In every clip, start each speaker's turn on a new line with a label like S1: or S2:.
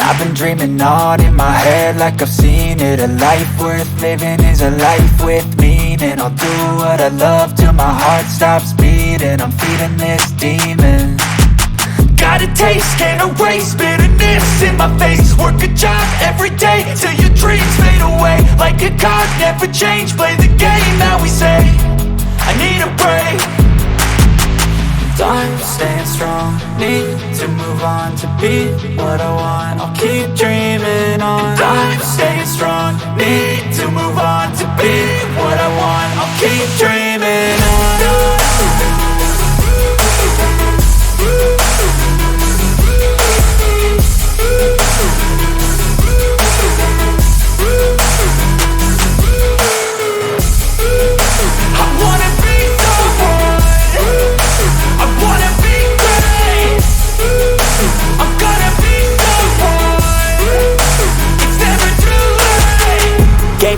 S1: I've been dreaming on in my head like I've seen it. A life worth living is a life with meaning. I'll do what I love till my heart stops beating. I'm feeding this demon. Got a taste, can't erase bitterness in my face. Work a job every day till your dreams fade away. Like a card, never change, play the game that we say. I need a break. I'm staying strong, need to move on to be what I want. I'll keep dreaming on. I'm staying strong, need to move on to be what I want. I'll keep dreaming on.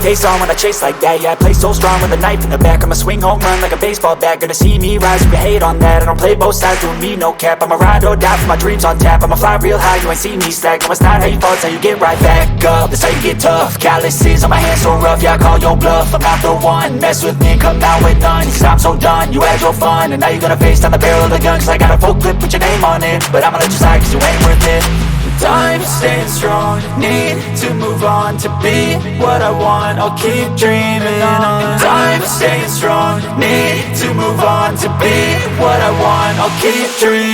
S1: Face on when I chase like that. Yeah, I play so strong with a knife in the back. I'ma swing home run like a baseball bat. Gonna see me rise if you hate on that. I don't play both sides, doing me no cap. I'ma ride or die for my dreams on tap. I'ma fly real high, you ain't see me slack. No, it's not how you fall, it's how you get right back up. That's how you get tough. Calluses on my hands so rough, yeah, I call your bluff. I'm not the one, mess with me, come out with none. Cause I'm so done, you had your fun. And now you're gonna face down the barrel of the gun. Cause I got a full clip, put your name on it. But I'ma let you slide cause you ain't worth it. I'm staying strong, need to move on to be what I want. I'll keep dreaming on. I'm staying strong, need to move on to be what I want. I'll keep dreaming.